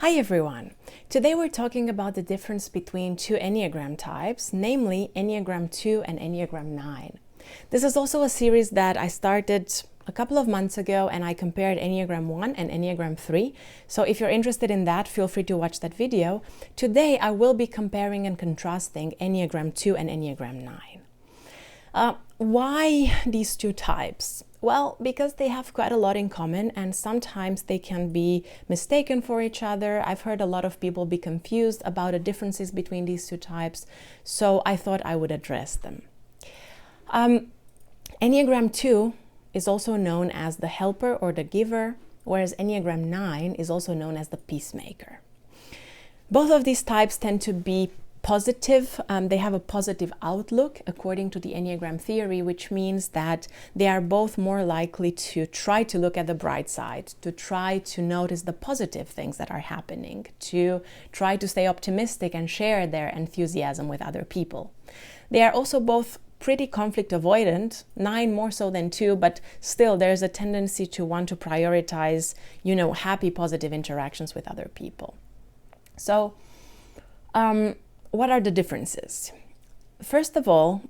Hi everyone! Today we're talking about the difference between two Enneagram types, namely Enneagram 2 and Enneagram 9. This is also a series that I started a couple of months ago, and I compared Enneagram 1 and Enneagram 3. So if you're interested in that, feel free to watch that video. Today I will be comparing and contrasting Enneagram 2 and Enneagram 9. Why these two types? Well, because they have quite a lot in common, and sometimes they can be mistaken for each other. I've heard a lot of people be confused about the differences between these two types, so I thought I would address them. Enneagram 2 is also known as the helper or the giver, whereas Enneagram 9 is also known as the peacemaker. Both of these types tend to be positive. They have a positive outlook according to the Enneagram theory, which means that they are both more likely to try to look at the bright side, to try to notice the positive things that are happening, to try to stay optimistic and share their enthusiasm with other people. They are also both pretty conflict avoidant, 9 more so than 2, but still there's a tendency to want to prioritize, happy, positive interactions with other people. So, what are the differences? First of all,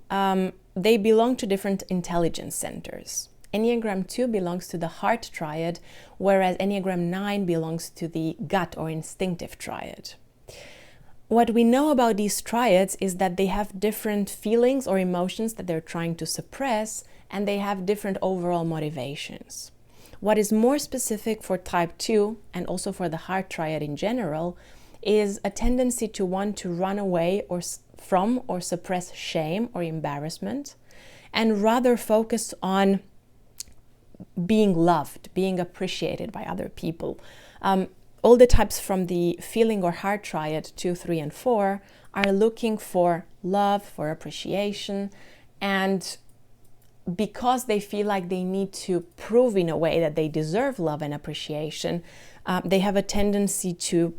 they belong to different intelligence centers. Enneagram 2 belongs to the heart triad, whereas Enneagram 9 belongs to the gut or instinctive triad. What we know about these triads is that they have different feelings or emotions that they're trying to suppress, and they have different overall motivations. What is more specific for type 2 and also for the heart triad in general is a tendency to want to run away from or suppress shame or embarrassment, and rather focus on being loved, being appreciated by other people. All the types from the feeling or heart triad 2, 3, and 4 are looking for love, for appreciation, and because they feel like they need to prove in a way that they deserve love and appreciation, they have a tendency to,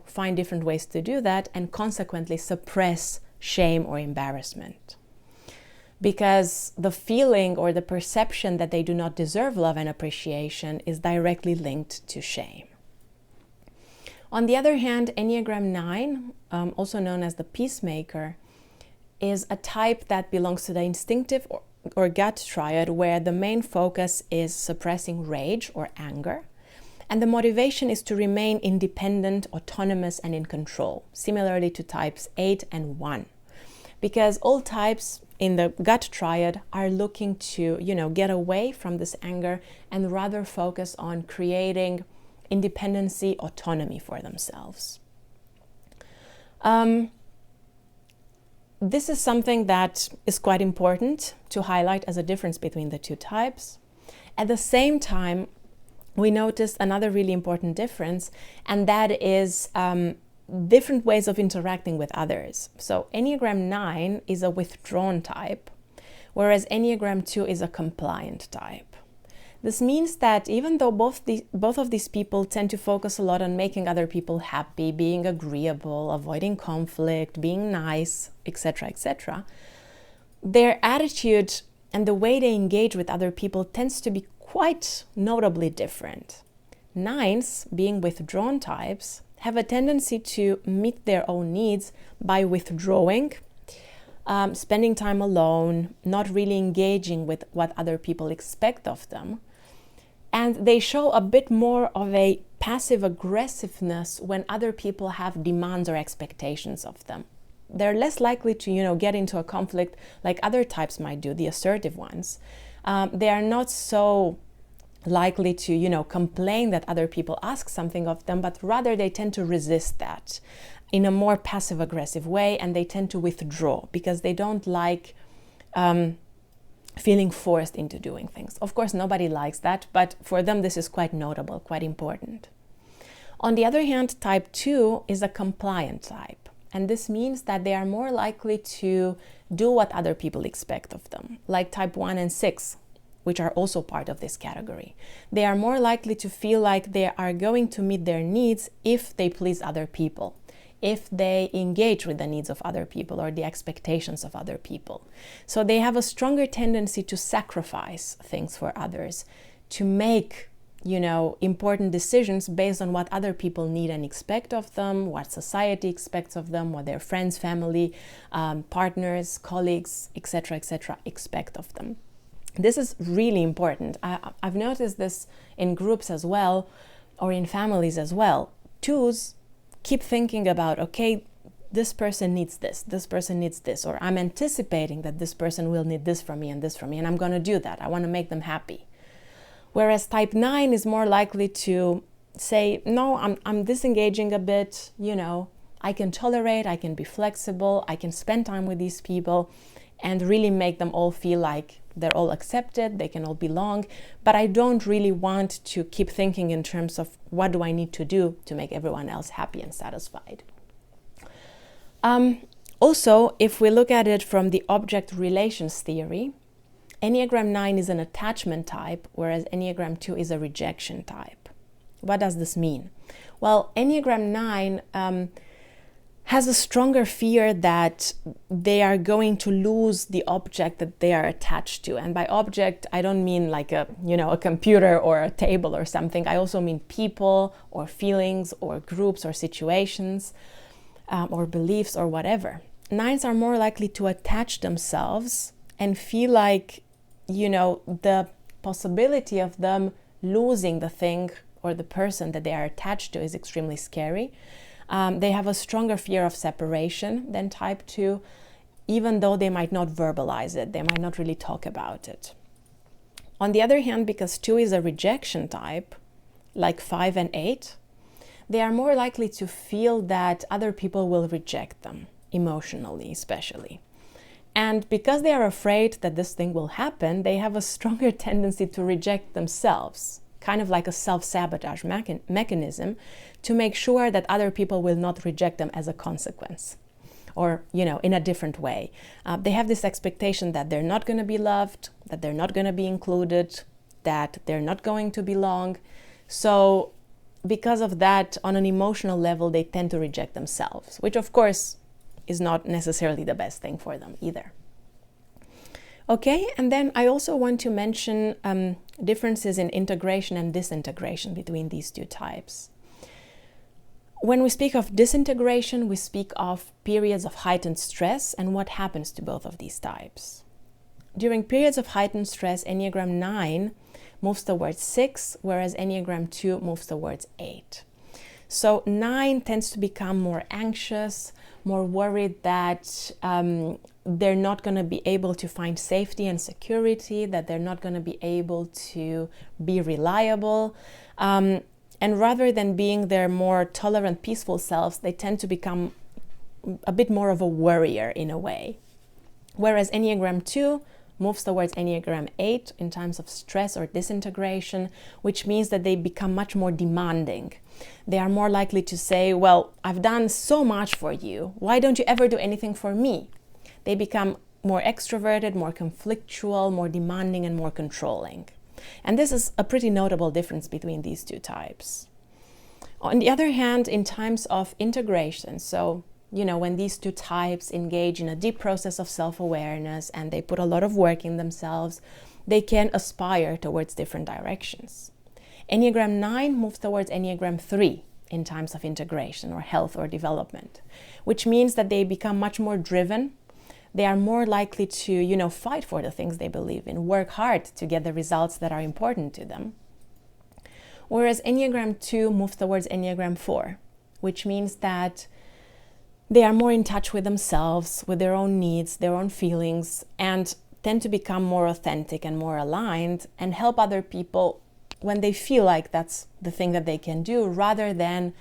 find different ways to do that and consequently suppress shame or embarrassment. Because the feeling or the perception that they do not deserve love and appreciation is directly linked to shame. On the other hand, Enneagram 9, also known as the peacemaker, is a type that belongs to the instinctive or gut triad, where the main focus is suppressing rage or anger. And the motivation is to remain independent, autonomous, and in control, similarly to types 8 and 1. Because all types in the gut triad are looking to, get away from this anger and rather focus on creating independency, autonomy for themselves. This is something that is quite important to highlight as a difference between the two types. At the same time, we noticed another really important difference, and that is different ways of interacting with others. So Enneagram 9 is a withdrawn type, whereas Enneagram 2 is a compliant type. This means that even though both of these people tend to focus a lot on making other people happy, being agreeable, avoiding conflict, being nice, etc., etc., their attitude and the way they engage with other people tends to be quite notably different. 9s, being withdrawn types, have a tendency to meet their own needs by withdrawing, spending time alone, not really engaging with what other people expect of them. And they show a bit more of a passive aggressiveness when other people have demands or expectations of them. They're less likely to, get into a conflict like other types might do, the assertive ones. They are not so likely to, complain that other people ask something of them, but rather they tend to resist that in a more passive aggressive way, and they tend to withdraw because they don't like feeling forced into doing things. Of course, nobody likes that, but for them this is quite notable, quite important. On the other hand, type 2 is a compliant type, and this means that they are more likely to do what other people expect of them, like type 1 and 6, which are also part of this category. They are more likely to feel like they are going to meet their needs if they please other people, if they engage with the needs of other people or the expectations of other people. So they have a stronger tendency to sacrifice things for others, to make important decisions based on what other people need and expect of them, what society expects of them, what their friends, family, partners, colleagues, etc., expect of them. This is really important. I've noticed this in groups as well, or in families as well. Twos keep thinking about, okay, this person needs this person needs this, or I'm anticipating that this person will need this from me, and I'm going to do that. I want to make them happy. Whereas type 9 is more likely to say, no, I'm disengaging a bit, I can tolerate, I can be flexible, I can spend time with these people and really make them all feel like they're all accepted, they can all belong, but I don't really want to keep thinking in terms of what do I need to do to make everyone else happy and satisfied. Also, if we look at it from the object relations theory, Enneagram 9 is an attachment type, whereas Enneagram 2 is a rejection type. What does this mean? Well, Enneagram 9 has a stronger fear that they are going to lose the object that they are attached to. And by object, I don't mean like a computer or a table or something. I also mean people or feelings or groups or situations or beliefs or whatever. Nines are more likely to attach themselves and feel like the possibility of them losing the thing or the person that they are attached to is extremely scary. They have a stronger fear of separation than type 2, even though they might not verbalize it, they might not really talk about it. On the other hand, because 2 is a rejection type, like 5 and 8, they are more likely to feel that other people will reject them, emotionally especially. And because they are afraid that this thing will happen, they have a stronger tendency to reject themselves, kind of like a self-sabotage mechanism to make sure that other people will not reject them as a consequence or, in a different way. They have this expectation that they're not going to be loved, that they're not going to be included, that they're not going to belong. So because of that, on an emotional level, they tend to reject themselves, which of course is not necessarily the best thing for them either. Okay, and then I also want to mention differences in integration and disintegration between these two types. When we speak of disintegration, we speak of periods of heightened stress and what happens to both of these types. During periods of heightened stress, Enneagram 9 moves towards 6, whereas Enneagram 2 moves towards 8. So 9 tends to become more anxious, more worried that they're not going to be able to find safety and security, that they're not going to be able to be reliable. And rather than being their more tolerant, peaceful selves, they tend to become a bit more of a worrier in a way. Whereas Enneagram 2 moves towards Enneagram 8 in times of stress or disintegration, which means that they become much more demanding. They are more likely to say, well, I've done so much for you. Why don't you ever do anything for me? They become more extroverted, more conflictual, more demanding, and more controlling. And this is a pretty notable difference between these two types. On the other hand, in times of integration, so when these two types engage in a deep process of self-awareness and they put a lot of work in themselves, they can aspire towards different directions. Enneagram 9 moves towards Enneagram 3 in times of integration or health or development, which means that they become much more driven. They are more likely to, fight for the things they believe in, work hard to get the results that are important to them. Whereas Enneagram 2 moves towards Enneagram 4, which means that they are more in touch with themselves, with their own needs, their own feelings, and tend to become more authentic and more aligned and help other people when they feel like that's the thing that they can do, rather than,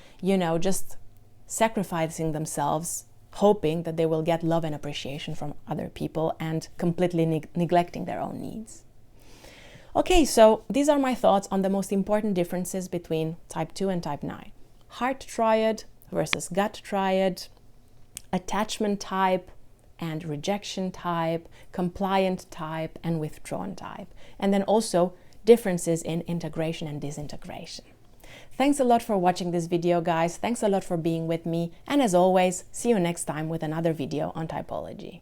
just sacrificing themselves, hoping that they will get love and appreciation from other people and completely neglecting their own needs. Okay, so these are my thoughts on the most important differences between type 2 and type 9. Heart triad versus gut triad, attachment type and rejection type, compliant type and withdrawn type, and then also differences in integration and disintegration. Thanks a lot for watching this video, guys. Thanks a lot for being with me. And as always, see you next time with another video on typology.